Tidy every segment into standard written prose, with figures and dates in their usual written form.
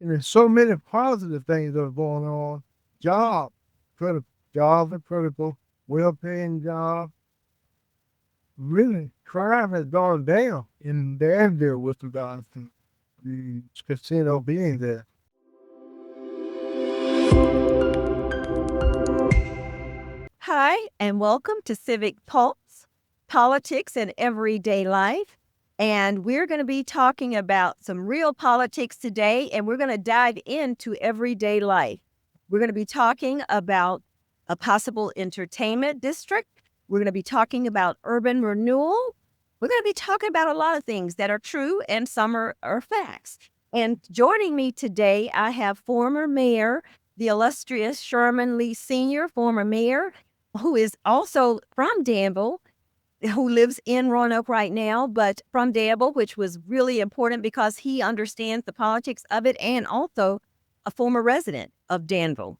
And there's so many positive things that are going on. Job, critical. Jobs are critical. Well-paying jobs. Really, crime has gone down in Danville with regards to the casino being there. Hi, and welcome to Civic Pulse, Politics and Everyday Life. And we're going to be talking about some real politics today, and we're going to dive into everyday life. We're going to be talking about a possible entertainment district. We're going to be talking about urban renewal. We're going to be talking about a lot of things that are true and some are facts. And joining me today, I have former mayor, the illustrious Sherman Lea Sr., former mayor, who is also from Danville, who lives in Roanoke right now, but from Danville, which was really important because he understands the politics of it, and also a former resident of Danville.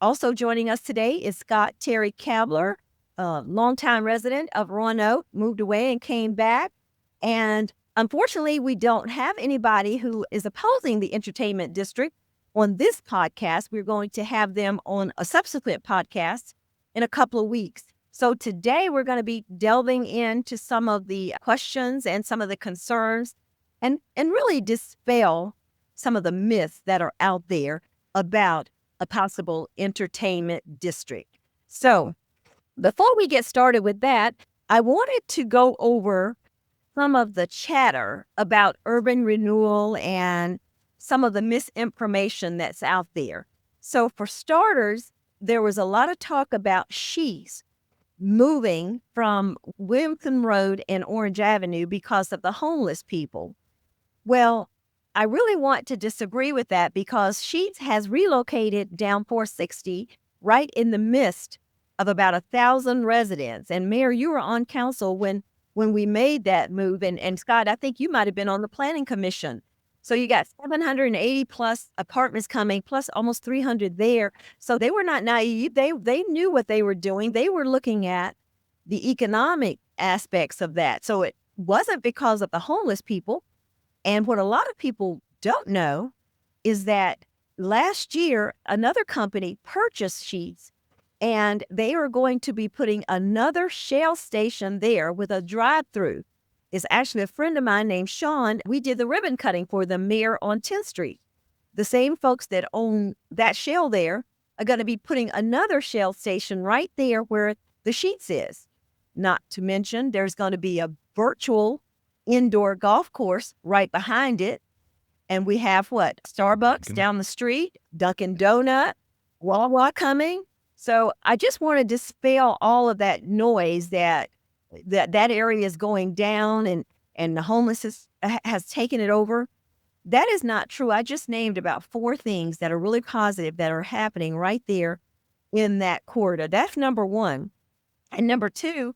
Also joining us today is Scott Terry-Cabbler, a longtime resident of Roanoke, moved away and came back. And unfortunately, we don't have anybody who is opposing the entertainment district on this podcast. We're going to have them on a subsequent podcast in a couple of weeks. So today we're going to be delving into some of the questions and some of the concerns and really dispel some of the myths that are out there about a possible entertainment district. So before we get started with that, I wanted to go over some of the chatter about urban renewal and some of the misinformation that's out there. So for starters, there was a lot of talk about She's moving from Williamson Road and Orange Avenue because of the homeless people. Well, I really want to disagree with that because Sheets has relocated down 460 right in the midst of about 1,000 residents. And Mayor, you were on council when we made that move. And Scott, I think you might have been on the planning commission. So you got 780 plus apartments coming, plus almost 300 there. So they were not naive. They knew what they were doing. They were looking at the economic aspects of that. So it wasn't because of the homeless people. And what a lot of people don't know is that last year, another company purchased Sheets, and they are going to be putting another Shell station there with a drive-through. It's actually a friend of mine named Sean. We did the ribbon cutting for the mayor on 10th Street. The same folks that own that Shell there are going to be putting another Shell station right there where the Sheets is. Not to mention, there's going to be a virtual indoor golf course right behind it. And we have what? Starbucks down the street, Dunkin' Donut, Wawa coming. So I just want to dispel all of that noise that area is going down and the homeless has taken it over. That is not true. I just named about 4 things that are really positive that are happening right there in that corridor. That's number 1. And number 2,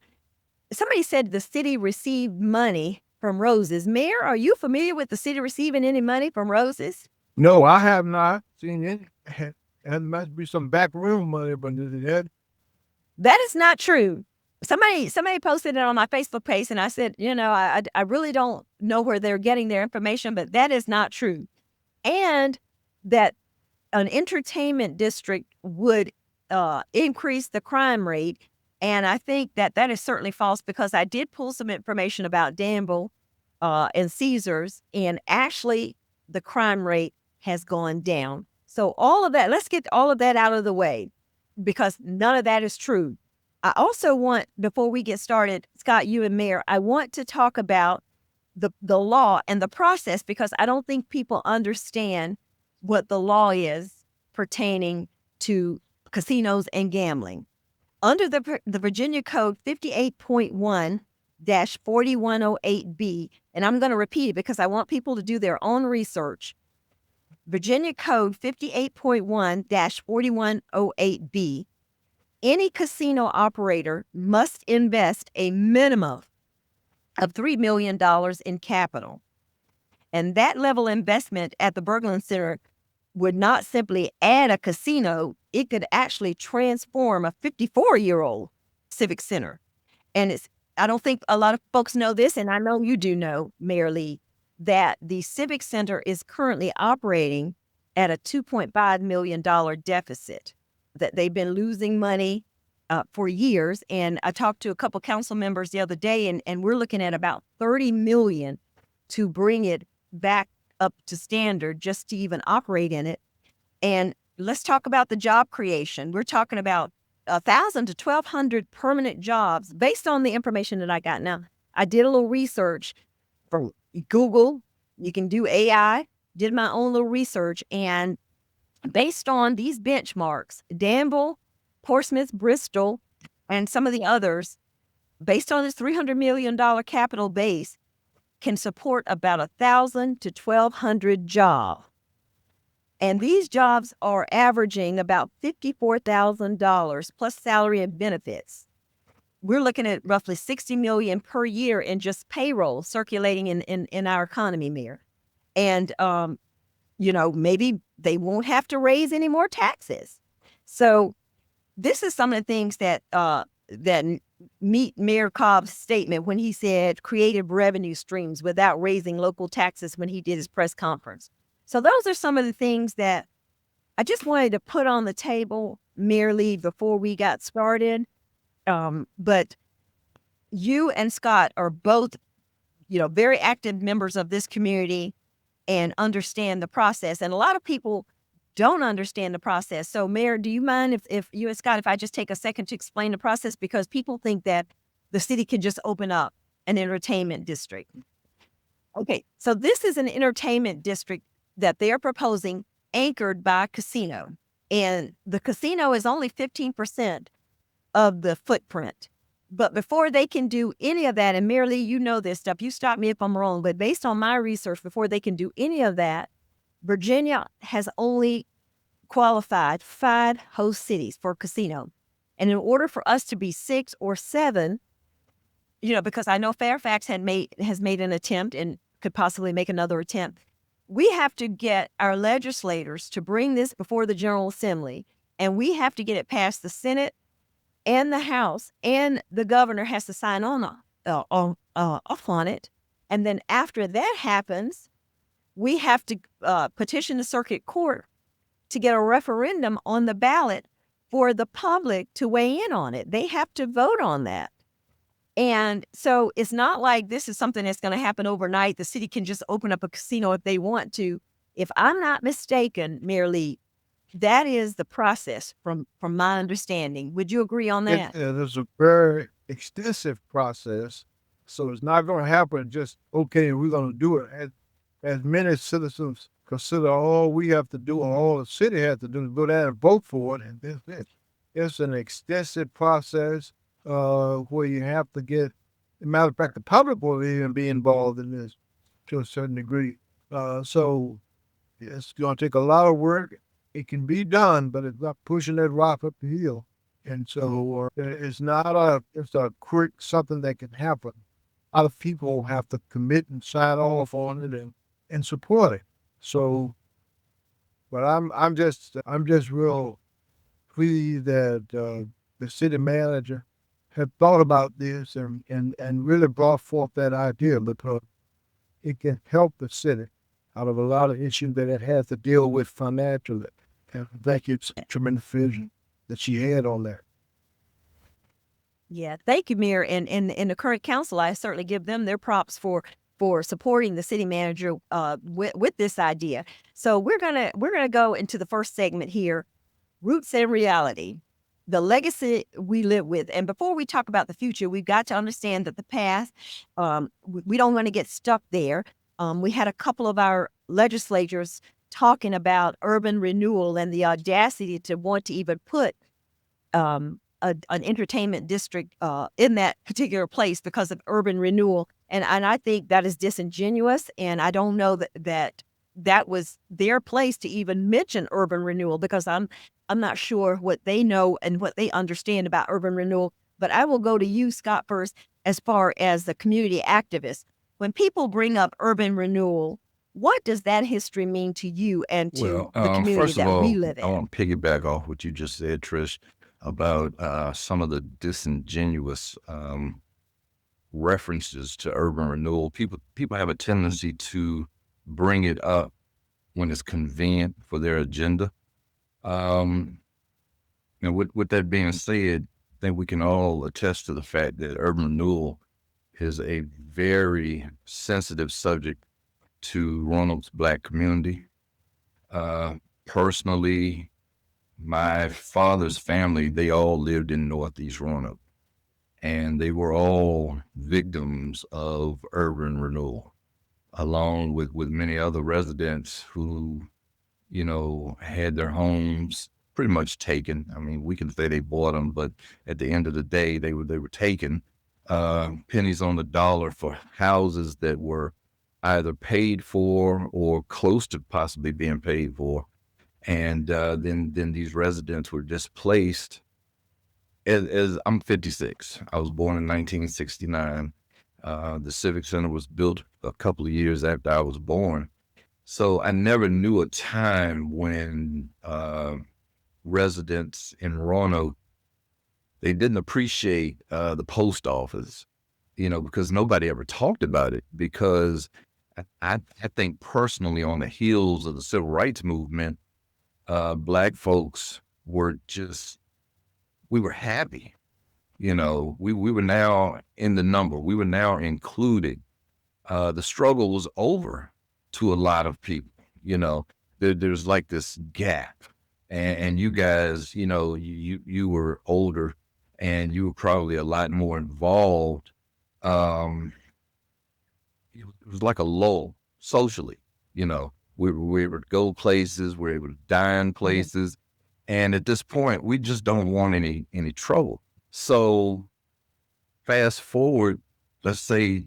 somebody said the city received money from Roses. Mayor, are you familiar with the city receiving any money from Roses? No, I have not seen any. And must be some backroom money, but That is not true. Somebody posted it on my Facebook page, and I said, I really don't know where they're getting their information, but that is not true. And that an entertainment district would increase the crime rate. And I think that is certainly false because I did pull some information about Danville and Caesars, and actually the crime rate has gone down. So all of that, let's get all of that out of the way because none of that is true. I also want, before we get started, Scott, you and Mayor, I want to talk about the law and the process because I don't think people understand what the law is pertaining to casinos and gambling. Under the Virginia Code 58.1-4108B, and I'm going to repeat it because I want people to do their own research. Virginia Code 58.1-4108B, any casino operator must invest a minimum of $3 million in capital. And that level investment at the Berglund Center would not simply add a casino, it could actually transform a 54-year-old civic center. And I don't think a lot of folks know this, and I know you do know, Mayor Lee, that the Civic Center is currently operating at a $2.5 million deficit, that they've been losing money for years. And I talked to a couple council members the other day, and we're looking at about $30 million to bring it back up to standard just to even operate in it. And let's talk about the job creation. We're talking about 1,000 to 1,200 permanent jobs based on the information that I got. Now, I did a little research from Google. You can do AI. Did my own little research, and based on these benchmarks, Danville, Portsmouth, Bristol, and some of the others, based on this $300 million capital base, can support about 1,000 to 1,200 jobs. And these jobs are averaging about $54,000 plus salary and benefits. We're looking at roughly $60 million per year in just payroll circulating in our economy, Mayor. And, maybe they won't have to raise any more taxes. So this is some of the things that meet Mayor Cobb's statement when he said creative revenue streams without raising local taxes when he did his press conference. So those are some of the things that I just wanted to put on the table, Mayor Lea, before we got started. But you and Scott are both, very active members of this community and understand the process. And a lot of people don't understand the process. So, Mayor, do you mind if you and Scott, if I just take a second to explain the process? Because people think that the city can just open up an entertainment district. Okay, so this is an entertainment district that they're proposing anchored by a casino. And the casino is only 15% of the footprint. But before they can do any of that, and Mayor Lea, you know this stuff, you stop me if I'm wrong, but based on my research, before they can do any of that, Virginia has only qualified 5 host cities for casino. And in order for us to be 6 or 7, because I know Fairfax has made an attempt and could possibly make another attempt, we have to get our legislators to bring this before the General Assembly, and we have to get it past the Senate and the House, and the governor has to sign off on it. And then after that happens, we have to petition the circuit court to get a referendum on the ballot for the public to weigh in on it. They have to vote on that. And so it's not like this is something that's going to happen overnight. The city can just open up a casino if they want to. If I'm not mistaken, Mayor Lea, that is the process from my understanding. Would you agree on that? It's a very extensive process. So it's not going to happen just, okay, we're going to do it. As many citizens consider all we have to do, or all the city has to do, is go down and vote for it. And that's it. It's an extensive process where you have to get, as a matter of fact, the public will even be involved in this to a certain degree. So it's going to take a lot of work. It can be done, but it's not pushing that rock up the hill. And so it's a quick something that can happen. A lot of people have to commit and sign off on it and support it. So, but I'm just real pleased that the city manager had thought about this and really brought forth that idea, because it can help the city out of a lot of issues that it has to deal with financially. And thank you. It's a tremendous vision that she had on that. Yeah, thank you, Mayor. And the current council, I certainly give them their props for supporting the city manager with this idea. So we're gonna go into the first segment here, Roots and Reality, the legacy we live with. And before we talk about the future, we've got to understand that the past, we don't want to get stuck there. We had a couple of our legislators talking about urban renewal and the audacity to want to even put an entertainment district in that particular place because of urban renewal. And I think that is disingenuous. And I don't know that was their place to even mention urban renewal, because I'm not sure what they know and what they understand about urban renewal. But I will go to you, Scott, first, as far as the community activist. When people bring up urban renewal, what does that history mean to you and to the community first of that all, we live in? I want to piggyback off what you just said, Trish, about some of the disingenuous references to urban renewal. People have a tendency to bring it up when it's convenient for their agenda. And with that being said, I think we can all attest to the fact that urban renewal is a very sensitive subject to Roanoke's Black community. Personally, my father's family, they all lived in Northeast Roanoke, and they were all victims of urban renewal, along with many other residents who, had their homes pretty much taken. I mean, we can say they bought them, but at the end of the day, they were taken. Pennies on the dollar for houses that were either paid for or close to possibly being paid for. And then these residents were displaced. As I'm 56, I was born in 1969. The Civic Center was built a couple of years after I was born. So I never knew a time when residents in Roanoke, they didn't appreciate the post office, because nobody ever talked about it. Because I think personally, on the heels of the civil rights movement, Black folks were we were happy. We were now in the number. We were now included. The struggle was over to a lot of people. There's like this gap, and you guys, you were older, and you were probably a lot more involved. It was like a lull socially. We were able to go places, we were able to dine places, and at this point, we just don't want any trouble. So fast forward, let's say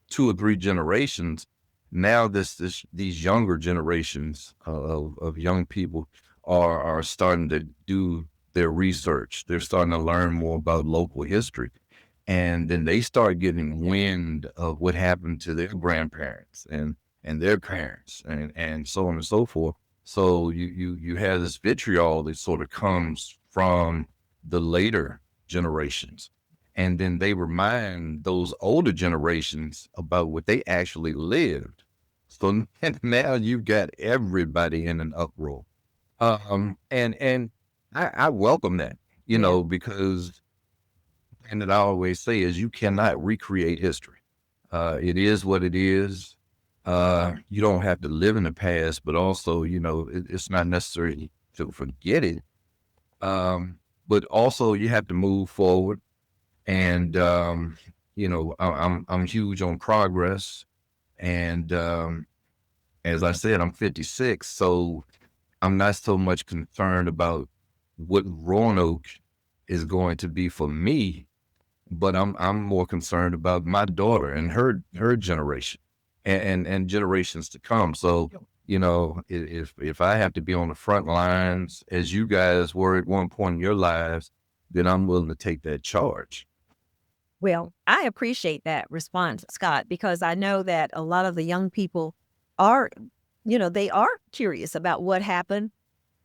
2 or 3 generations. Now these younger generations of young people are starting to do their research. They're starting to learn more about local history. And then they start getting wind of what happened to their grandparents and their parents and so on and so forth. So you have this vitriol that sort of comes from the later generations. And then they remind those older generations about what they actually lived. So now you've got everybody in an uproar. And I welcome that, because, and that I always say is you cannot recreate history. It is what it is. You don't have to live in the past, but also, it's not necessary to forget it. But also you have to move forward. And, I'm huge on progress. And, as I said, I'm 56, so I'm not so much concerned about what Roanoke is going to be for me, but I'm more concerned about my daughter and her generation and generations to come. So, if I have to be on the front lines as you guys were at one point in your lives, then I'm willing to take that charge. Well, I appreciate that response, Scott, because I know that a lot of the young people are, they are curious about what happened.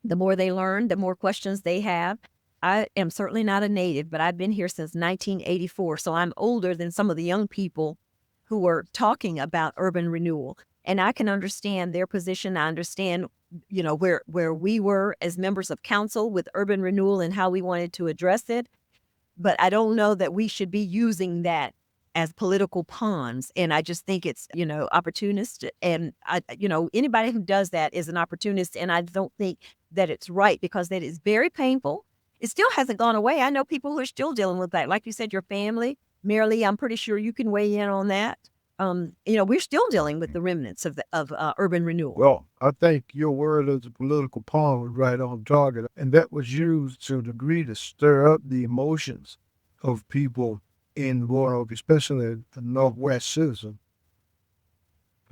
The more they learn, the more questions they have. I am certainly not a native, but I've been here since 1984. So I'm older than some of the young people who were talking about urban renewal. And I can understand their position. I understand, where we were as members of council with urban renewal and how we wanted to address it. But I don't know that we should be using that as political pawns. And I just think it's, opportunist. And anybody who does that is an opportunist. And I don't think that it's right, because that is very painful. It still hasn't gone away. I know people who are still dealing with that. Like you said, your family, Mayor Lea, I'm pretty sure you can weigh in on that. We're still dealing with the remnants of urban renewal. Well, I think your word as a political pawn was right on target. And that was used to a degree to stir up the emotions of people in Roanoke, especially the Northwest citizen.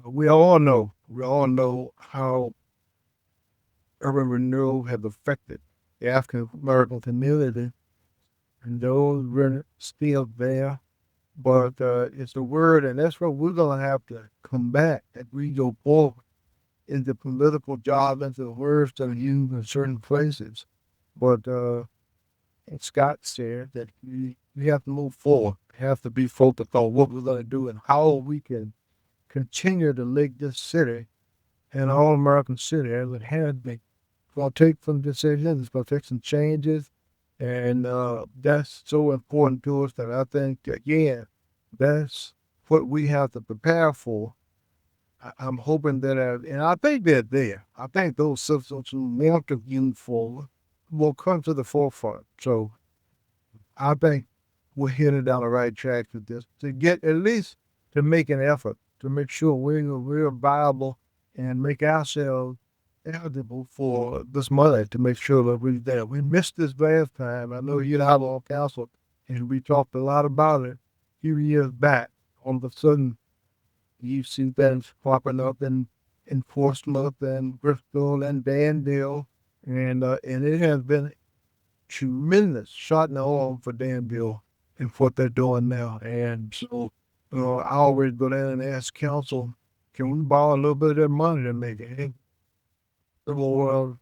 We all know how urban renewal has affected the African American community, and those were still there. But it's a word, and that's what we're going to have to combat as we go forward in the political job and the words that are used in certain places. But and Scott said that we have to move forward. We have to be focused on what we're going to do and how we can continue to make this city an all-American city as it has been. It's going to take some decisions. It's going to take some changes. And that's so important to us that I think, again, that's what we have to prepare for. I'm hoping that, and I think they're there. I think those systems who want to move forward will come to the forefront. So I think we're headed down the right track with this to get at least to make an effort to make sure we're viable and make ourselves eligible for this money to make sure that we're there. We missed this last time. I know you and I were on council and we talked a lot about it a few years back. All of a sudden, you see things popping up in Portsmouth and Bristol and Danville, and it has been tremendous shot in the arm for Danville and what they're doing now. And so I always go down and ask council, can we borrow a little bit of their money to make it? Well,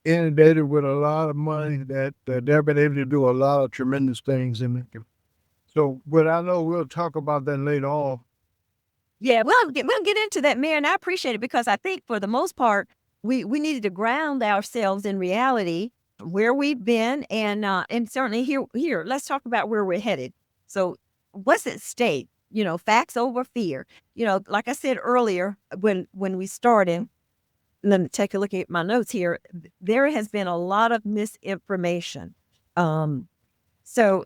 inundated with a lot of money that they've been able to do a lot of tremendous things in it. So, but I know we'll talk about that later on. Yeah, we'll get into that, Mayor, and I appreciate it because I think for the most part, we needed to ground ourselves in reality, where we've been, and certainly here, let's talk about where we're headed. So what's at stake? Facts over fear. Like I said earlier, when we started, let me take a look at my notes here. There has been a lot of misinformation. So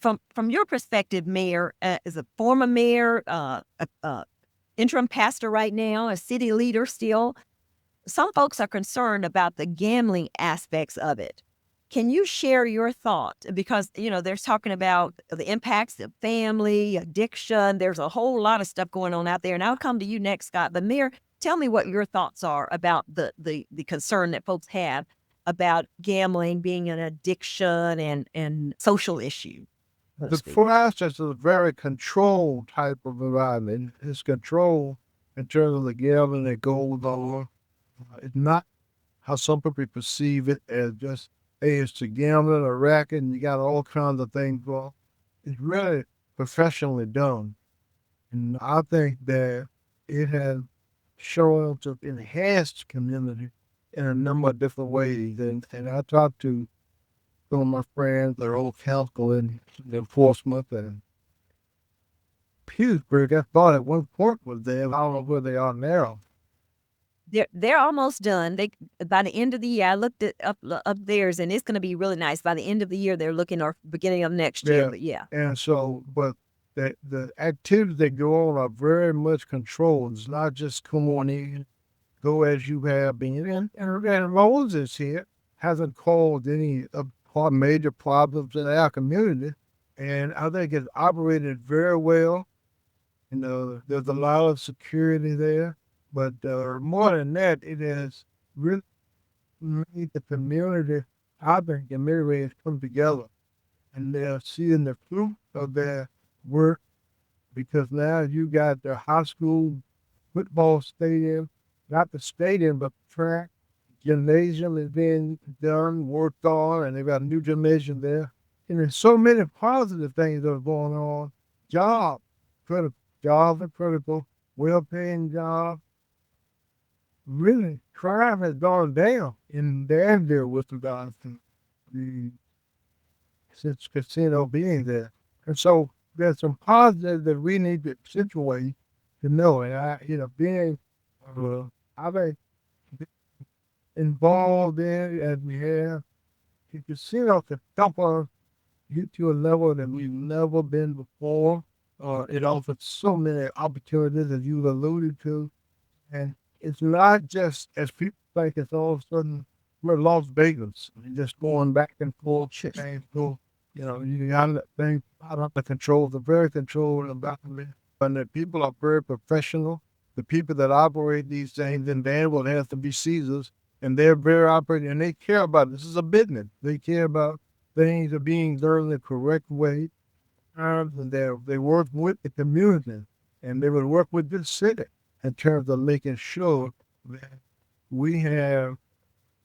from your perspective, Mayor, as a former mayor, interim pastor right now, a city leader still, some folks are concerned about the gambling aspects of it. Can you share your thought? Because, they're talking about the impacts of family, addiction. There's a whole lot of stuff going on out there. And I'll come to you next, Scott. But Mayor, tell me what your thoughts are about the concern that folks have about gambling being an addiction and social issue. For us, it's a very controlled type of environment. It's controlled in terms of the gambling that goes on. It's not how some people perceive it as just, hey, it's the gambling or racket, and you got all kinds of things going. It's really professionally done. And I think that it has shown to enhance the community in a number of different ways. And I talked to some of my friends, their old council in Portsmouth and Pewsburg. I thought at one point was there. I don't know where they are now. They're almost done. By the end of the year, I looked it up theirs, and it's going to be really nice. By the end of the year, they're looking, or beginning of next year. But yeah. And so, but the activities that go on are very much controlled. It's not just come on in, go as you have been. And Moses here hasn't caused any major problems in our community, and I think it's operated very well. There's a lot of security there. But more than that, it has really made the community, I think, in many ways, come together. And they're seeing the fruit of their work because now you got the high school football stadium, not the stadium, but the track. Gymnasium is being done, worked on, and they've got a new gymnasium there. And there's so many positive things that are going on. Jobs are critical, well-paying jobs. Really, crime has gone down in Danville with regards to the since casino being there. And so there's some positives that we need to situate to know. And being, I think, involved in as we have, the casino can help us get to a level that we've never been before. It offers so many opportunities, as you alluded to. And it's not just, as people think, it's all of a sudden we're Las Vegas. We're just going back and forth. You got that thing out of the control. They're very controlled about it. And the people are very professional. The people that operate these things in Danville have to be Caesars, and they're very operating, and they care about it. This is a business. They care about things are being done the correct way. And they work with the community, and they will work with the city in terms of making sure that we have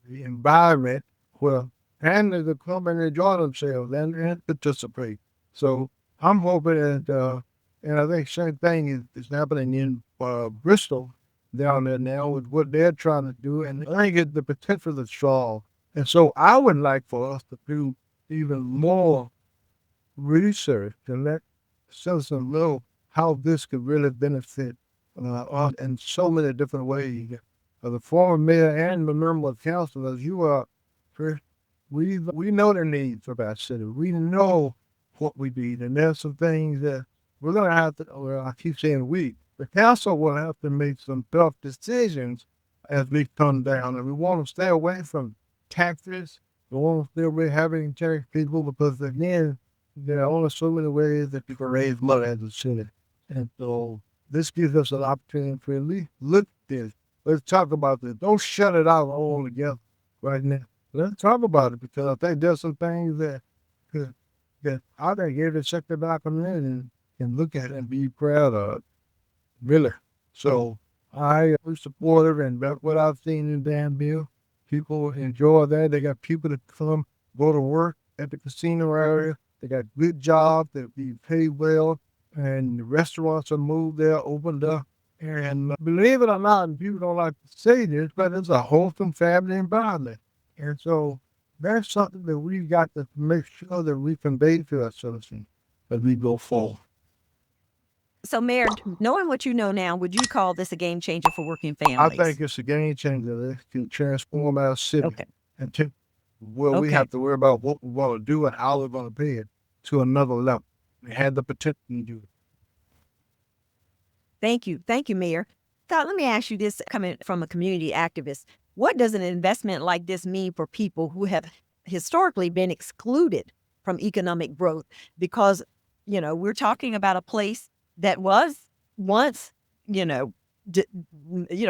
the environment where families will come and enjoy themselves and participate. So I'm hoping that, and I think same thing is happening in Bristol down there now with what they're trying to do, and I think the potential is strong. And so I would like for us to do even more research and let citizens know how this could really benefit us in so many different ways. As a former mayor and a member of council, as you are, Trish, we know the needs of our city. We know what we need, and there's some things that we're going to have to, well, I keep saying we, the council will have to make some tough decisions as we come down, and we want to stay away from taxes. We want to stay away having tax people because, again, there are only so many ways that you can raise money as a city. And so this gives us an opportunity to at least look at this. Let's talk about this. Don't shut it out altogether right now. Let's talk about it because I think there's some things that I think every sector document can look at and be proud of. Really. So I support it, and that's what I've seen in Danville. People enjoy that. They got people that come go to work at the casino area. They got good jobs. They be paid well, and the restaurants are moved there, opened up. And believe it or not, and people don't like to say this, but it's a wholesome family environment. And so that's something that we've got to make sure that we convey to our citizens as we go forward. So, Mayor, knowing what you know now, would you call this a game changer for working I families? think it's a game changer that can transform our city Okay. and to where we Okay. have to worry about what we want to do and how we're going to pay it to another level. We had the potential to do it. Thank you. Thank you, Mayor. Scott, let me ask you this, coming from a community activist. What does an investment like this mean for people who have historically been excluded from economic growth? Because, we're talking about a place that was once,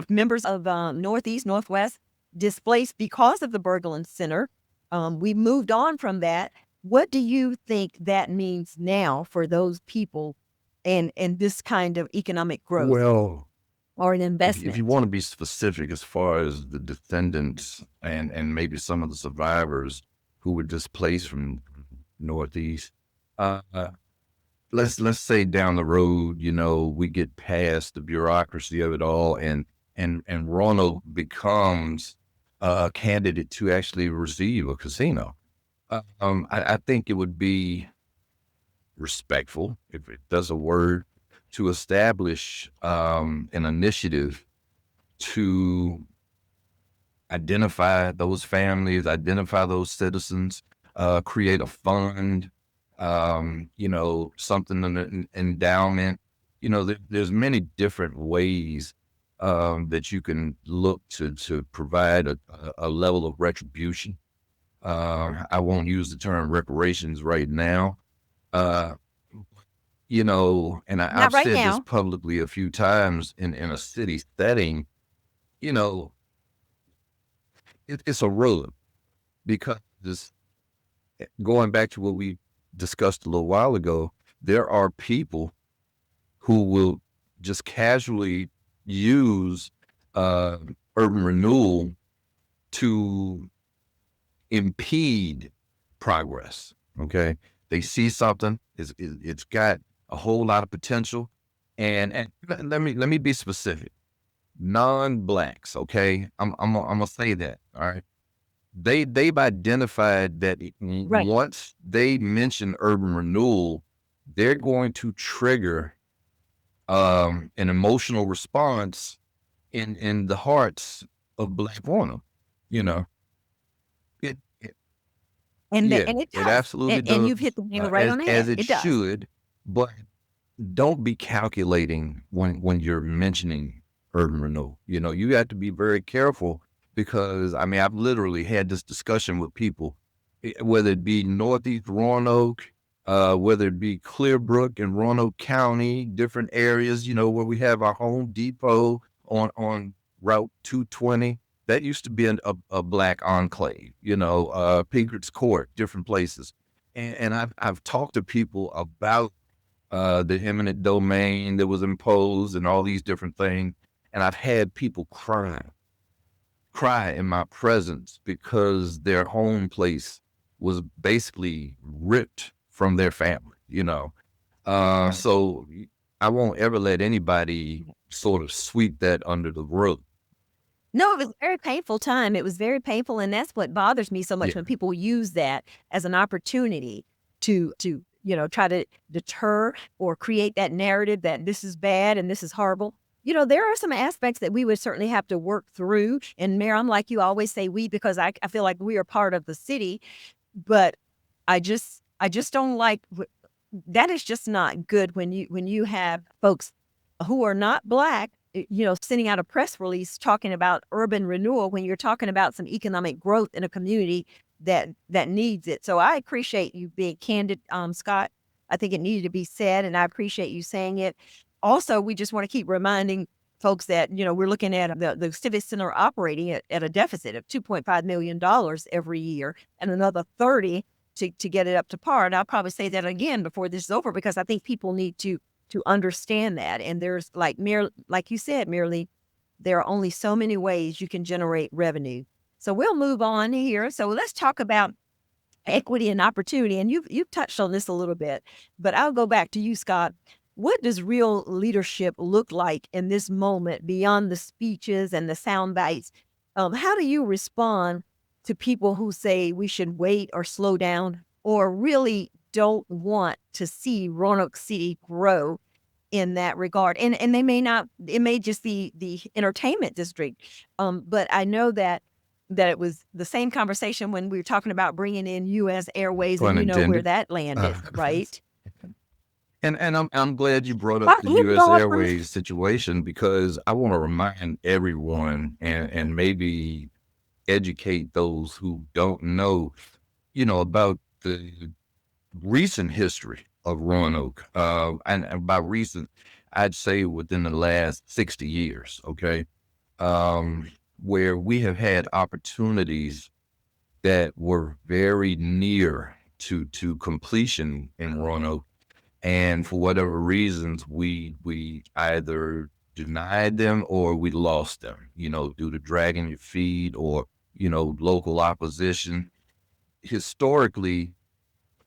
members of Northeast, Northwest displaced because of the Berglund Center. We moved on from that. What do you think that means now for those people and this kind of economic growth Well, or an if investment? you want to be specific as far as the descendants and maybe some of the survivors who were displaced from Northeast, let's say down the road, we get past the bureaucracy of it all, and Roanoke becomes a candidate to actually receive a casino. I think it would be respectful, if that's a word, to establish an initiative to identify those families, identify those citizens, create a fund, something in an endowment. There's many different ways that you can look to provide a level of retribution. I won't use the term reparations right now. And Not I've right said this now. publicly a few times in a city setting. It's a rub, because going back to what we discussed a little while ago, there are people who will just casually use urban renewal to impede progress. Okay, they see something, it's got a whole lot of potential, and let me be specific. Non-blacks, okay, I'm gonna say that. All right, they've identified that Right. once they mention urban renewal, they're going to trigger an emotional response in the hearts of Black women. You know, it And yeah, and it it does. absolutely And you've does, hit the nail right on the as head. it It does. should. But don't be calculating when you're mentioning urban renewal. You have to be very careful, because I've literally had this discussion with people, whether it be Northeast Roanoke, whether it be Clearbrook in Roanoke County, different areas, where we have our Home Depot on Route 220. That used to be a Black enclave, Pinkert's Court, different places. And I've talked to people about the eminent domain that was imposed and all these different things. And I've had people cry in my presence because their home place was basically ripped from their family. So I won't ever let anybody sort of sweep that under the rug. No, it was a very painful time. It was very painful, and that's what bothers me so much Yeah. when people use that as an opportunity to try to deter or create that narrative that this is bad and this is horrible. There are some aspects that we would certainly have to work through. And Mayor, I'm like you always say we because I feel like we are part of the city, but I just don't like that is just not good when you have folks who are not Black, sending out a press release talking about urban renewal when you're talking about some economic growth in a community that needs it. So I appreciate you being candid, Scott. I think it needed to be said, and I appreciate you saying it. Also, we just want to keep reminding folks that we're looking at the Civic Center operating at a deficit of $2.5 million every year, and another 30 to get it up to par. And I'll probably say that again before this is over because I think people need to understand that. And there's like you said, merely there are only so many ways you can generate revenue. So we'll move on here. So let's talk about equity and opportunity. And you've touched on this a little bit, but I'll go back to you, Scott. What does real leadership look like in this moment beyond the speeches and the sound bites? How do you respond to people who say we should wait or slow down or really don't want to see Roanoke City grow in that regard? And they may not, it may just be the entertainment district. But I know that it was the same conversation when we were talking about bringing in U.S. Airways, Pun and you know where intended. that landed, right? And I'm glad you brought up the U.S. Airways situation because I want to remind everyone and maybe educate those who don't know, about the recent history of Roanoke. And by recent, I'd say within the last 60 years, okay, where we have had opportunities that were very near to completion in Roanoke. And for whatever reasons, we either denied them or we lost them, due to dragging your feet or, local opposition. Historically,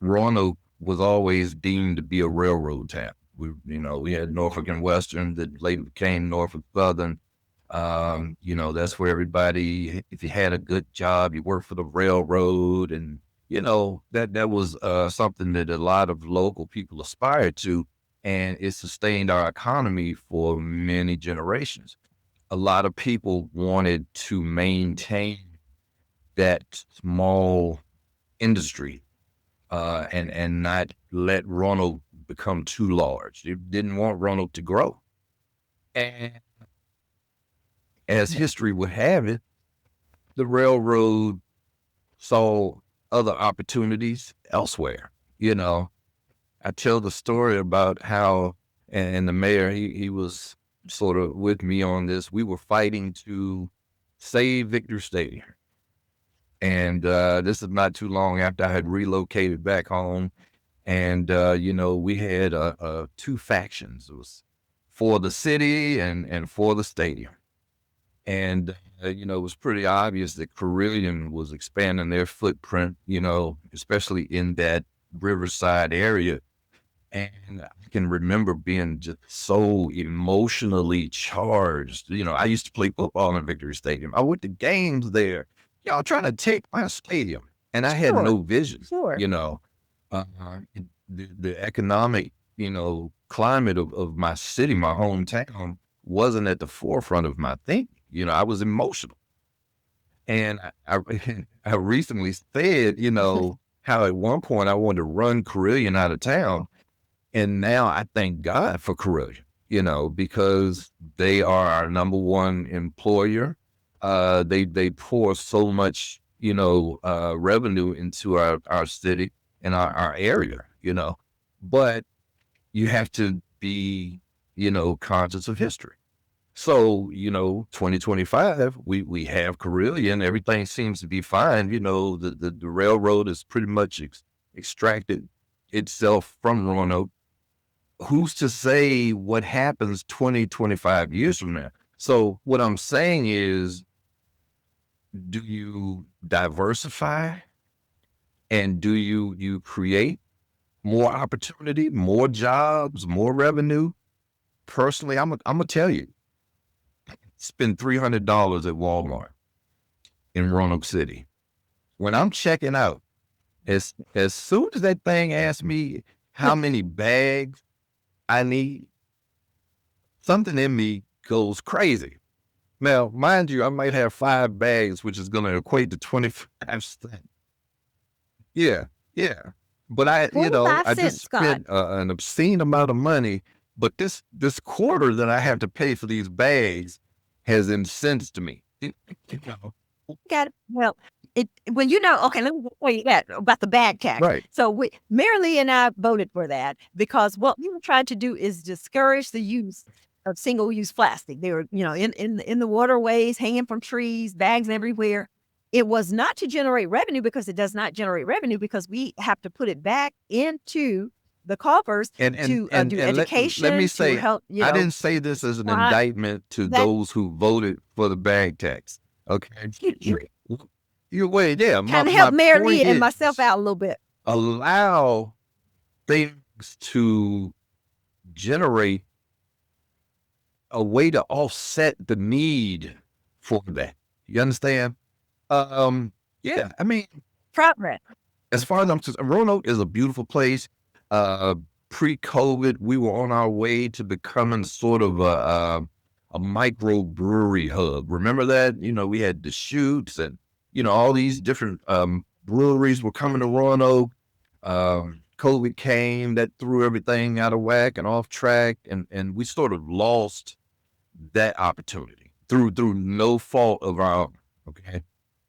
Roanoke was always deemed to be a railroad town. We had Norfolk and Western that later became Norfolk Southern. That's where everybody, if you had a good job, you worked for the railroad, and that was something that a lot of local people aspired to, and it sustained our economy for many generations. A lot of people wanted to maintain that small industry and not let Roanoke become too large. They didn't want Roanoke to grow. And as history would have it, the railroad saw other opportunities elsewhere. I tell the story about how, and the mayor, he was sort of with me on this. We were fighting to save Victor Stadium. And this is not too long after I had relocated back home. And, we had two factions. It was for the city and for the stadium. And, it was pretty obvious that Carillion was expanding their footprint, especially in that Riverside area. And I can remember being just so emotionally charged. I used to play football in Victory Stadium. I went to games there. Y'all trying to take my stadium. And I had no vision, Sure. uh, the economic, climate of my city, my hometown, wasn't at the forefront of my thinking. I was emotional. And I recently said, how at one point I wanted to run Carillion out of town. And now I thank God for Carillion, because they are our number one employer. They pour so much, revenue into our city and our area, but you have to be, conscious of history. So, 2025, we have Carillion, everything seems to be fine. The railroad is pretty much extracted itself from Roanoke. Who's to say what happens 20, 25 years from now? So what I'm saying is, do you diversify and do you create more opportunity, more jobs, more revenue? personally, I'm gonna tell you, spend $300 at Walmart in Roanoke City. When I'm checking out, as soon as that thing asks me how many bags I need, something in me goes crazy. Now, mind you, I might have 5 bags, which is going to equate to 25 cents. Yeah, yeah. But I 25 I cents, just Scott. spent an obscene amount of money. But this quarter that I have to pay for these bags has incensed me. You know, Got it. Well, well, okay, let me tell you that about the bag tax. right. So Mary Lee and I voted for that because what we were trying to do is discourage the use of single-use plastic. They were, in the waterways, hanging from trees, bags everywhere. It was not to generate revenue because it does not generate revenue because we have to put it back into the coffers And to and do and let me education, to say, help, I didn't say this as an supply indictment to that those who voted for the bag tax. Okay, you wait. Yeah, kind of my help Mary point Lee and myself is out a little bit. allow things to generate a way to offset the need for that. You understand? Yeah. I mean, Progress. as far as I'm concerned, Roanoke is a beautiful place. Pre-COVID, we were on our way to becoming sort of a micro brewery hub. Remember that? We had the Shoots and all these different breweries were coming to Roanoke. COVID came, that threw everything out of whack and off track, and we sort of lost that opportunity through no fault of our own. Okay,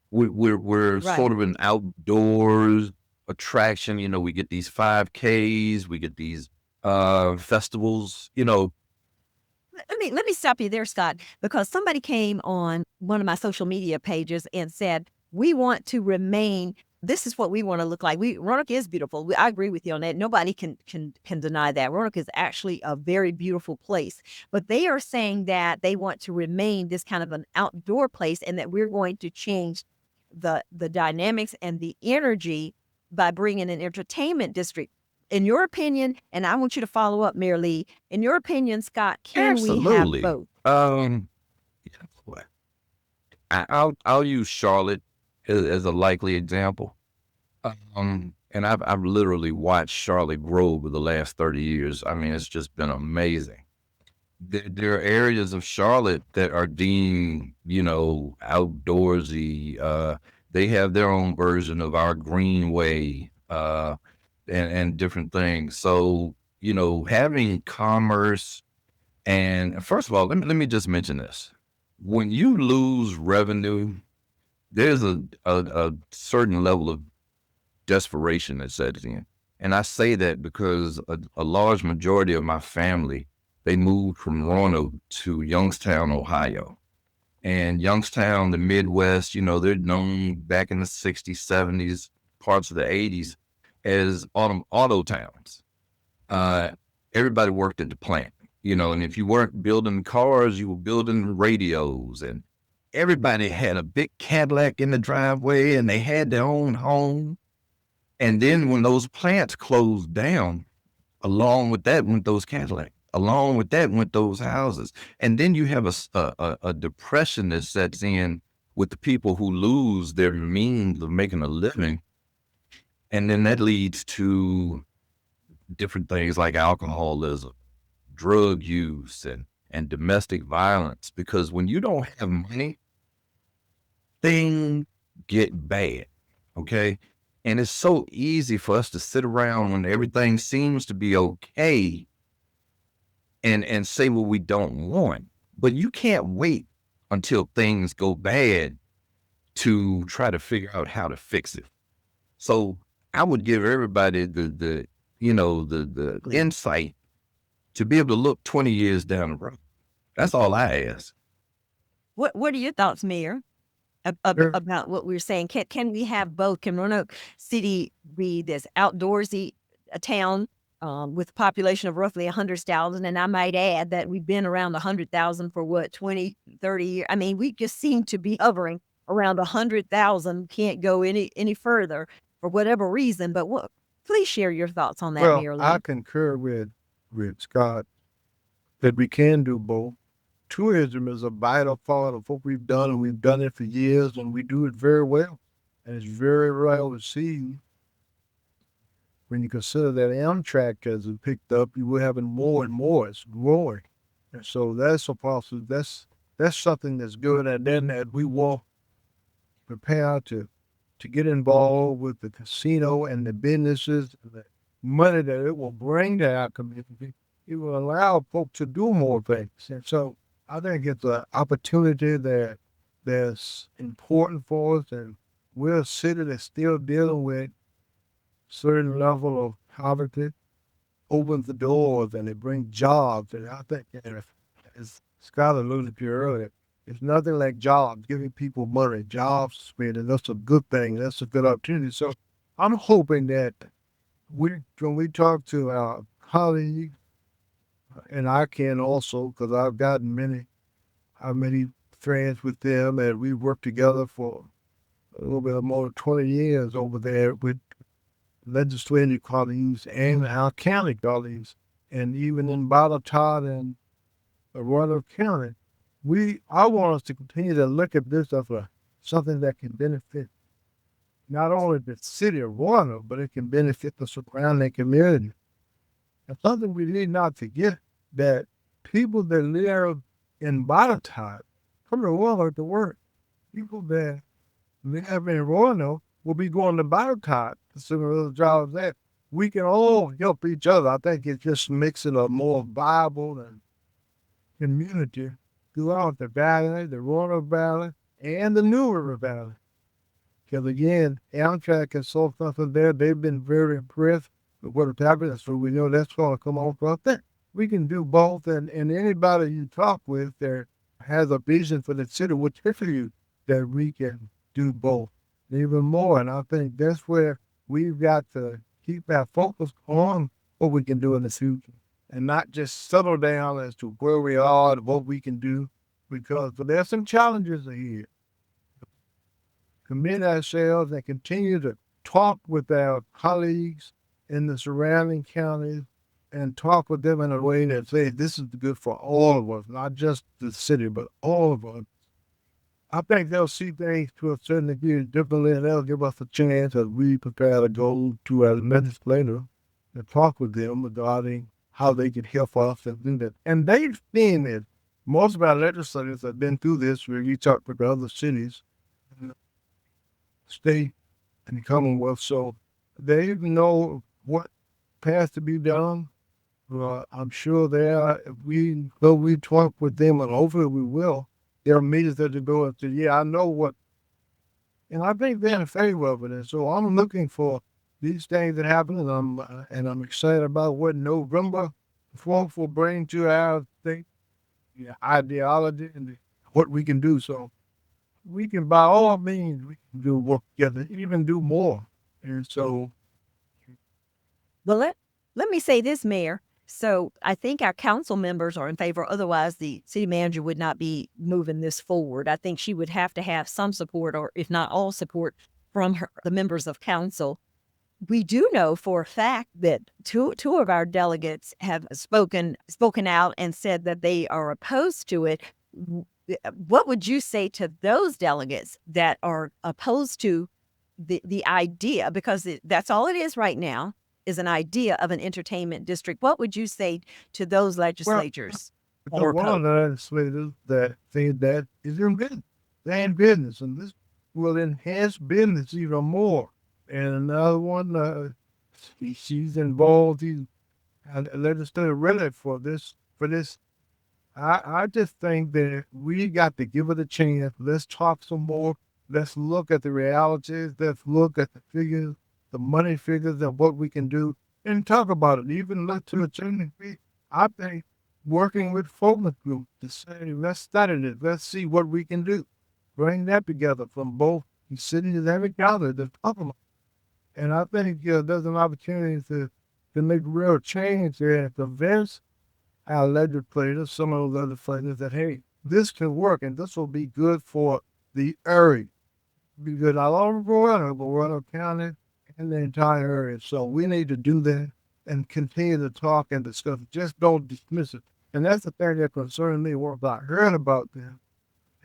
we're Right. sort of an outdoors attraction. We get these 5Ks, we get these festivals. Let me stop you there, Scott, because somebody came on one of my social media pages and said, we want to remain, this is what we want to look like. Roanoke is beautiful. I agree with you on that. Nobody can deny that. Roanoke is actually a very beautiful place, but they are saying that they want to remain this kind of an outdoor place and that we're going to change the dynamics and the energy by bringing an entertainment district. In your opinion, and I want you to follow up, Mayor Lee, in your opinion, Scott, can we have Absolutely. both? I'll use Charlotte as a likely example. And I've literally watched Charlotte grow over the last 30 years. I mean, it's just been amazing. There are areas of Charlotte that are deemed, outdoorsy. They have their own version of our Greenway, and different things. So, having commerce, and first of all, let me just mention this. When you lose revenue, there's a certain level of desperation that sets in. And I say that because a large majority of my family, they moved from Roanoke to Youngstown, Ohio. And Youngstown, the Midwest, they're known back in the 60s, 70s, parts of the 80s as auto towns. Everybody worked at the plant, and if you weren't building cars, you were building radios, and everybody had a big Cadillac in the driveway and they had their own home. And then when those plants closed down, along with that went those Cadillacs. Along with that went those houses. And then you have a depression that sets in with the people who lose their means of making a living. And then that leads to different things like alcoholism, drug use, and domestic violence. Because when you don't have money, things get bad, okay? And it's so easy for us to sit around when everything seems to be okay and say what we don't want. But you can't wait until things go bad to try to figure out how to fix it. So I would give everybody the insight to be able to look 20 years down the road. That's all I ask. What are your thoughts, Mayor, Sure. about what we're saying? Can we have both? Can Roanoke City be this outdoorsy town with a population of roughly 100,000? And I might add that we've been around 100,000 for 20, 30 years. I mean, we just seem to be hovering around 100,000. Can't go any further for whatever reason. But please share your thoughts on that, Well, Mayor Lee. I concur with Scott. that we can do both. Tourism is a vital part of what we've done, and we've done it for years, and we do it very well. And it's very well received. When you consider that Amtrak has picked up, we're having more and more. It's growing. And so that's a possible, that's something that's good. And then that we will prepare to get involved with the casino and the businesses and the money that it will bring to our community. It will allow folks to do more things. And so I think it's an opportunity that's important for us. And we're a city that's still dealing with certain level of poverty, opens the doors and it brings jobs. And I think, as Scott alluded to earlier, it's nothing like jobs, giving people money, jobs, and that's a good thing. That's a good opportunity. So I'm hoping that when we talk to our colleagues, and I can also, because I've gotten I've many friends with them, and we worked together for a little bit more than 20 years over there with legislative colleagues and our county colleagues, and even in Botetourt and Roanoke County. I want us to continue to look at this as something that can benefit not only the city of Roanoke, but it can benefit the surrounding community. And something we need not forget, that people that live in Botetourt come to Roanoke to work. People that live in Roanoke will be going to Botetourt to some of those jobs there. We can all help each other. I think it just makes it a more viable and community throughout the valley, the Roanoke Valley, and the New River Valley. Because again, Amtrak and so something there, they've been very impressed with what has happened. So we know that's going to come on. So I think we can do both. And anybody you talk with that has a vision for the city will tell you that we can do both, even more. And I think that's where we've got to keep our focus on what we can do in the future, and not just settle down as to where we are and what we can do, because there's some challenges ahead. Commit ourselves and continue to talk with our colleagues in the surrounding counties and talk with them in a way that says this is good for all of us, not just the city, but all of us. I think they'll see things to a certain degree differently, and they'll give us a chance as we prepare to go to our legislator and talk with them regarding how they can help us and do that. And they've seen it. Most of our legislators have been through this, where you talk with other cities, state, and Commonwealth, so they know what has to be done. I'm sure if we talk with them, and hopefully we will, there are meetings that they go and say, yeah, I know what, and I think they're in favor of it. And so I'm looking for these things that happen, and I'm excited about what November 4th will bring to our state, ideology, and what we can do. So we can, by all means, we can do work together, even do more. And so, Well, let me say this, Mayor. So I think our council members are in favor. Otherwise, the city manager would not be moving this forward. I think she would have to have some support, or if not all support, from the members of council. We do know for a fact that two of our delegates have spoken out and said that they are opposed to it. What would you say to those delegates that are opposed to the idea? Because that's all it is right now, is an idea of an entertainment district. What would you say to those legislatures? because one of the legislators that said that is in business. They're in business, and this will enhance business even more. And another one, she's involved. He's a legislator really for this. I just think that we got to give it a chance. Let's talk some more. Let's look at the realities. Let's look at the figures, the money figures, and what we can do, and talk about it. Even to a certain degree, I think working with focus groups to say, let's study this. Let's see what we can do. Bring that together from both the cities and every county to talk about. And I think there's an opportunity to make real change there and convince our legislators, some of those legislators, that, hey, this can work and this will be good for the area. Be good not only for Roanoke County and the entire area. So we need to do that and continue to talk and discuss. Just don't dismiss it. And that's the thing that concerned me once I heard about them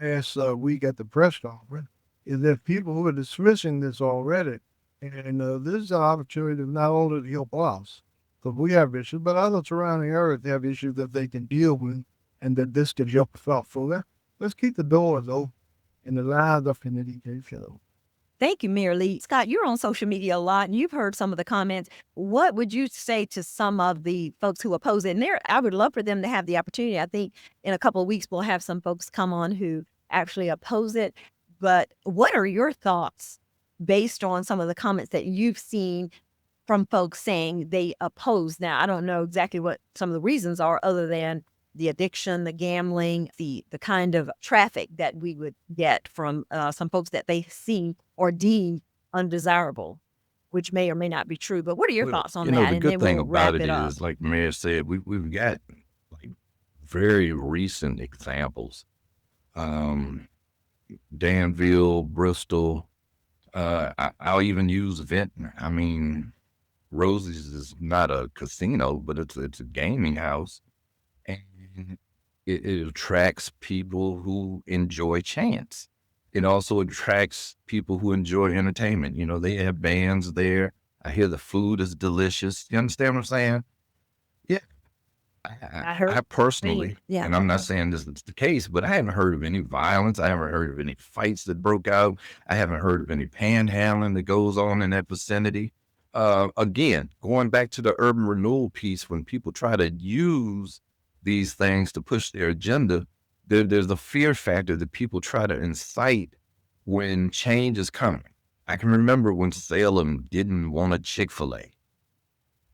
last week at the press conference, is that people who are dismissing this already. And this is an opportunity to not only to help us, because we have issues, but other surrounding areas have issues that they can deal with, and that this can help us out. So let's keep the doors open and the lines of communication. Thank you, Mayor Lee. Scott, you're on social media a lot and you've heard some of the comments. What would you say to some of the folks who oppose it? And I would love for them to have the opportunity. I think in a couple of weeks, we'll have some folks come on who actually oppose it. But what are your thoughts based on some of the comments that you've seen from folks saying they oppose? Now, I don't know exactly what some of the reasons are other than the addiction, the gambling, the kind of traffic that we would get from some folks that they see or deem undesirable, which may or may not be true. But what are your thoughts on that? The And good then thing we'll about wrap it it up. is, like the mayor said, we've got like very recent examples. Danville, Bristol. I'll even use Ventnor. I mean, Rosie's is not a casino, but it's a gaming house, and it attracts people who enjoy chance. It also attracts people who enjoy entertainment. You know, they have bands there. I hear the food is delicious. You understand what I'm saying? Yeah. I personally, Yeah. and I'm not saying this is the case, but I haven't heard of any violence. I haven't heard of any fights that broke out. I haven't heard of any panhandling that goes on in that vicinity. Again, going back to the urban renewal piece, when people try to use these things to push their agenda, there's a fear factor that people try to incite when change is coming. I can remember when Salem didn't want a Chick-fil-A.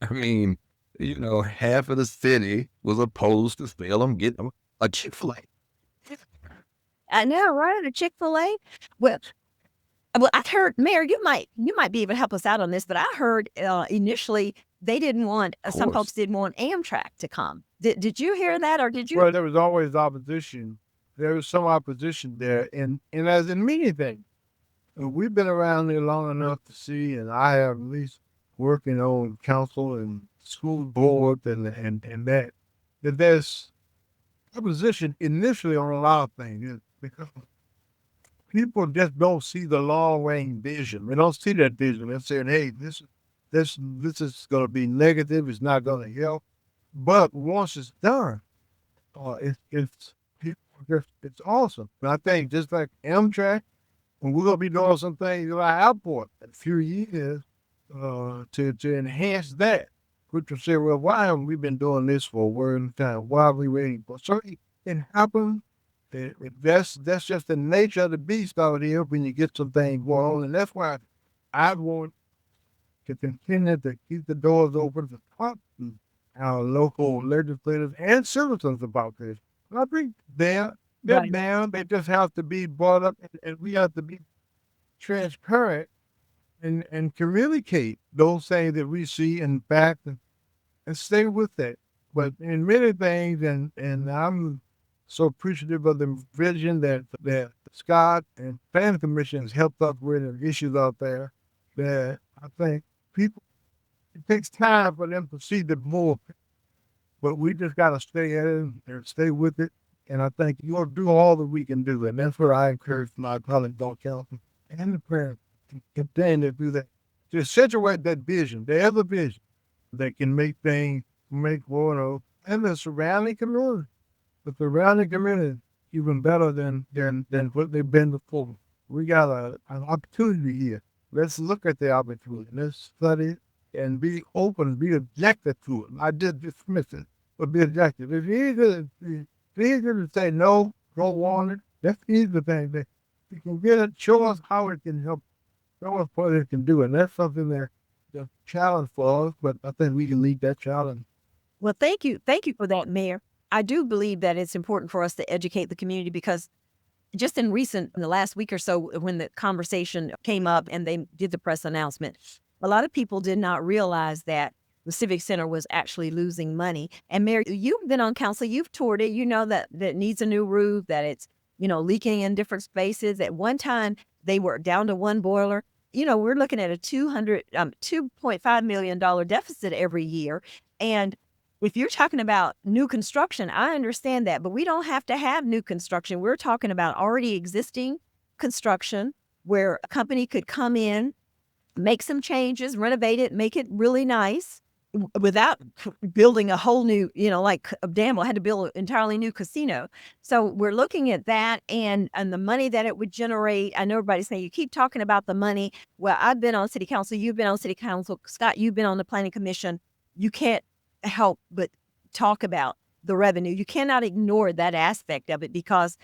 I mean, you know, half of the city was opposed to Salem getting a Chick-fil-A. I know, right? A Chick-fil-A. Well, I've heard, Mayor, you might be able to help us out on this, but I heard initially they didn't want, some folks didn't want Amtrak to come. Did you hear that, or did you? Well, there was always opposition. There was some opposition there, and as in many things, we've been around there long enough to see, and I have at least working on council and school board and that there's opposition initially on a lot of things because people just don't see the long range vision. They don't see that vision. They're saying, "Hey, this is going to be negative. It's not going to help." But once it's done, it's awesome. And I think just like Amtrak, and we're going to be doing some things like Airport in a few years to enhance that. Which will say, well, why haven't we been doing this for a long time? Why are we waiting for something? It happens. That's just the nature of the beast out here when you get some things going on. And that's why I want to continue to keep the doors open to talk to our local legislators and citizens about this. And I think they're down. They just have to be brought up, and we have to be transparent and communicate those things that we see in fact and stay with that. But in many things, and I'm so appreciative of the vision that Scott and Planning Commission has helped us with and issues out there, that I think people, it takes time for them to see the more, but we just got to stay at it and stay with it. And I think you'll do all that we can do. And that's what I encourage my colleagues on council and the parents to continue to do that. To accentuate that vision, the other vision that can make Roanoke and the surrounding community, even better than what they've been before. We got an opportunity here. Let's look at the opportunity. Let's study it and be open, be objective to it. I did dismiss it, but be objective. It's easier to say no, don't want it. That's the easy thing. That you can get it, show us how it can help, show us what it can do. And that's something that's a challenge for us, but I think we can lead that challenge. Well, thank you. Thank you for that, Mayor. I do believe that it's important for us to educate the community because just in the last week or so, when the conversation came up and they did the press announcement, a lot of people did not realize that the Civic Center was actually losing money. And Mayor, you've been on council, you've toured it, you know that needs a new roof, that it's, leaking in different spaces. At one time, they were down to one boiler. We're looking at a $2.5 million deficit every year. And if you're talking about new construction, I understand that, but we don't have to have new construction. We're talking about already existing construction where a company could come in, make some changes, renovate it, make it really nice without building a whole new, like Danville had to build an entirely new casino. So we're looking at that and the money that it would generate. I know everybody's saying, you keep talking about the money. Well, I've been on city council. You've been on city council. Scott, you've been on the planning commission. You can't help but talk about the revenue. You cannot ignore that aspect of it because,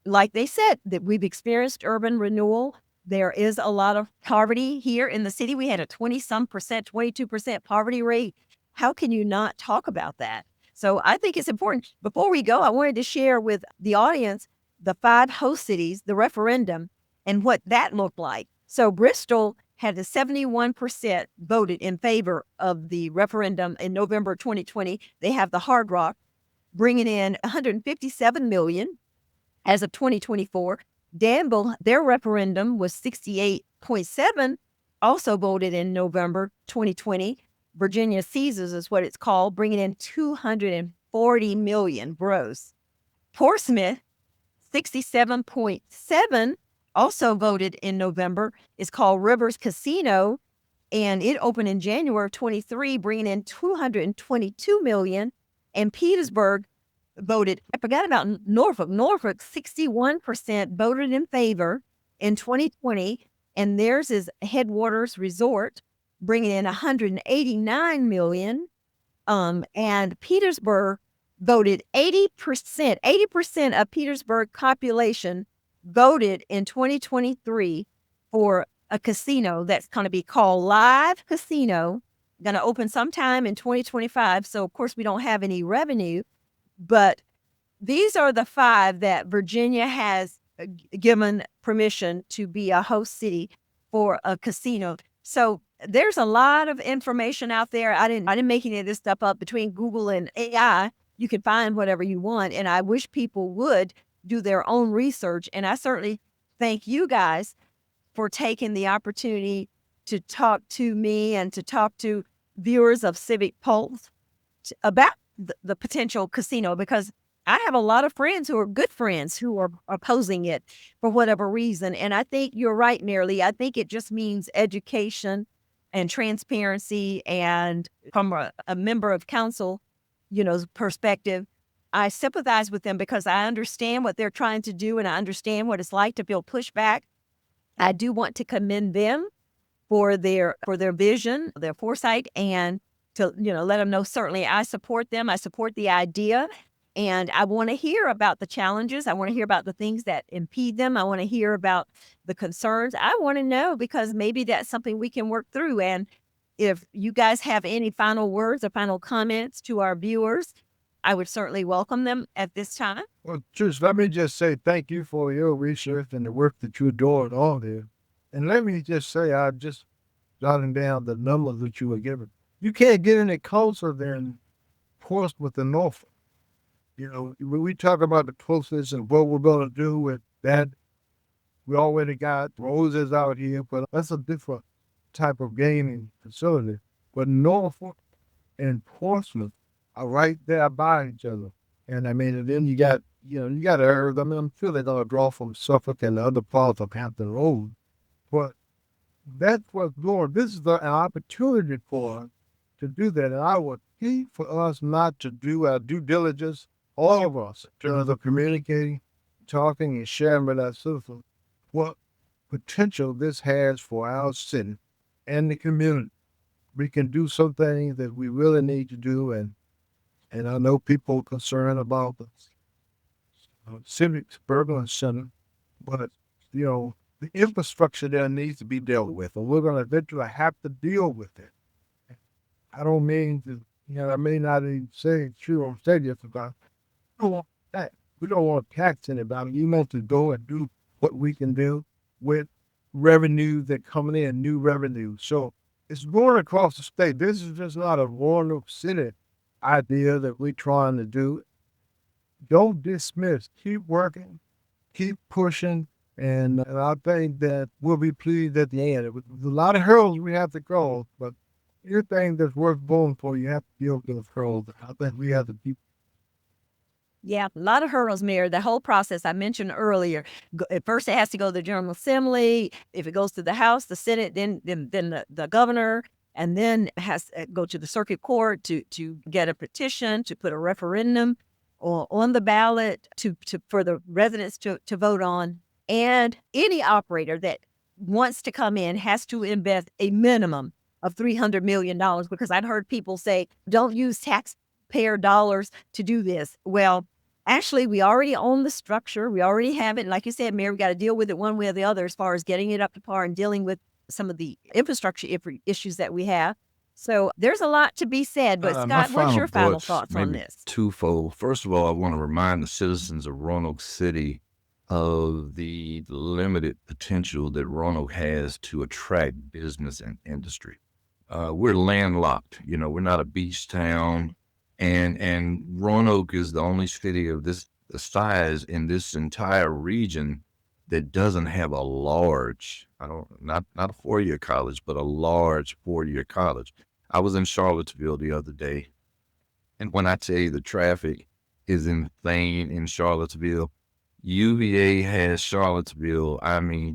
like they said, that we've experienced urban renewal. There is a lot of poverty here in the city. We had a 20-some percent, 22% poverty rate. How can you not talk about that? So I think it's important. Before we go, I wanted to share with the audience the 5 host cities, the referendum, and what that looked like. So Bristol had a 71% voted in favor of the referendum in November 2020. They have the Hard Rock bringing in $157 million as of 2024. Danville, their referendum was 68.7, also voted in November 2020. Virginia Caesars is what it's called, bringing in $240 million gross. Portsmouth, 67.7, also voted in November. It's called Rivers Casino, and it opened in January of 23, bringing in $222 million. And Petersburg voted, I forgot about Norfolk. Norfolk, 61% voted in favor in 2020, and theirs is Headwaters Resort, bringing in $189 million. And Petersburg voted 80%. 80% of Petersburg population voted in 2023 for a casino that's going to be called Live Casino, going to open sometime in 2025. So, of course, we don't have any revenue, but these are the 5 that Virginia has given permission to be a host city for a casino. So there's a lot of information out there. I didn't make any of this stuff up. Between Google and AI, you can find whatever you want. And I wish people would do their own research. And I certainly thank you guys for taking the opportunity to talk to me and to talk to viewers of Civic Pulse about the potential casino, because I have a lot of friends who are good friends who are opposing it for whatever reason. And I think you're right, Mayor Lea. I think it just means education and transparency. And from a member of council, perspective, I sympathize with them because I understand what they're trying to do and I understand what it's like to feel pushback. I do want to commend them for their vision, their foresight, and to let them know certainly I support them. I support the idea, and I want to hear about the challenges. I want to hear about the things that impede them. I want to hear about the concerns. I want to know because maybe that's something we can work through. And if you guys have any final words or final comments to our viewers, I would certainly welcome them at this time. Well, Trish, let me just say thank you for your research and the work that you're doing on there. And let me just say, I just jotting down the numbers that you were given. You can't get any closer than Portsmouth and Norfolk. When we talk about the closeness and what we're going to do with that, we already got roses out here, but that's a different type of gaming facility. But Norfolk and Portsmouth are right there by each other. And and then you got Earth. I'm sure they're going to draw from Suffolk and the other parts of Hampton Road. But that's what's going. This is an opportunity for us to do that. And I would hate for us not to do our due diligence, all of us, in terms of communicating, talking, and sharing with our citizens what potential this has for our city and the community. We can do some things that we really need to do, and I know people are concerned about the Civic Burglar Center, but the infrastructure there needs to be dealt with, and we're going to eventually have to deal with it. I don't mean to, I may not even say it true on stage because we don't want that. We don't want to tax anybody. You want to go and do what we can do with revenue that coming in, new revenue. So it's going across the state. This is just not a Roanoke City idea that we're trying to do. Don't dismiss. Keep working. Keep pushing. And I think that we'll be pleased at the end. There's a lot of hurdles we have to cross, but anything that's worth voting for, you have to build those roads. I think we have the people. Yeah, a lot of hurdles, Mayor. The whole process I mentioned earlier. At first, it has to go to the General Assembly. If it goes to the House, the Senate, then the governor, and then it has to go to the circuit court to get a petition, to put a referendum on the ballot for the residents to vote on. And any operator that wants to come in has to invest a minimum of $300 million, because I've heard people say, don't use taxpayer dollars to do this. Well, actually, we already own the structure. We already have it. And like you said, Mayor, we got to deal with it one way or the other as far as getting it up to par and dealing with some of the infrastructure issues that we have. So there's a lot to be said. But Scott, what's your final thoughts on this? Twofold. First of all, I want to remind the citizens of Roanoke City of the limited potential that Roanoke has to attract business and industry. We're landlocked. We're not a beach town. And Roanoke is the only city of this size in this entire region that doesn't have a large, not a 4-year college, but a large 4-year college. I was in Charlottesville the other day, and when I tell you the traffic is insane in Charlottesville, UVA has Charlottesville,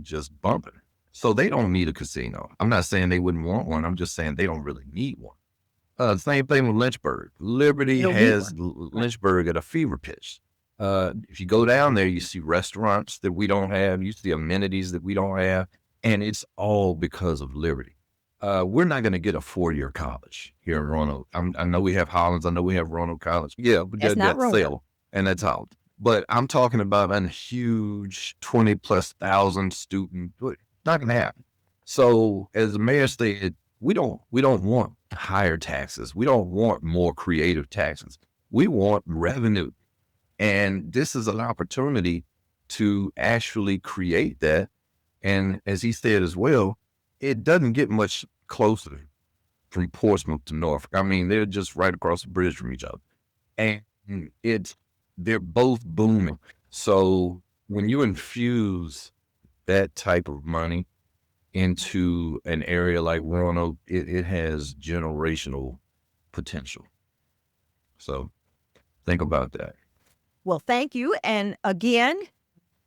just bumping. So they don't need a casino. I'm not saying they wouldn't want one. I'm just saying they don't really need one. Same thing with Lynchburg. Liberty has Lynchburg at a fever pitch. If you go down there, you see restaurants that we don't have. You see amenities that we don't have. And it's all because of Liberty. We're not going to get a 4-year college here in Roanoke. I know we have Hollins. I know we have Roanoke College. Yeah, but That's not that's Sale, and that's Hollins. But I'm talking about a huge 20,000+ student. Not going to happen. So as the mayor stated, we don't want higher taxes. We don't want more creative taxes. We want revenue. And this is an opportunity to actually create that. And as he said as well, it doesn't get much closer from Portsmouth to Norfolk. They're just right across the bridge from each other. And they're both booming. So when you infuse that type of money into an area like Roanoke, it has generational potential. So think about that. Well, thank you. And again,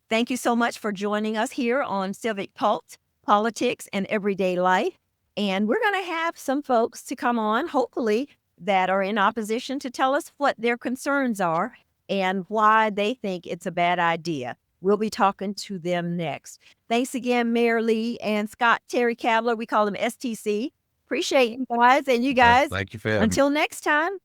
thank you so much for joining us here on Civic Pulse, Politics and Everyday Life. And we're going to have some folks to come on, hopefully, that are in opposition to tell us what their concerns are and why they think it's a bad idea. We'll be talking to them next. Thanks again, Mayor Lee and Scott Terry-Cabbler. We call him STC. Appreciate you guys. And you guys, Thank you for having me. until next time,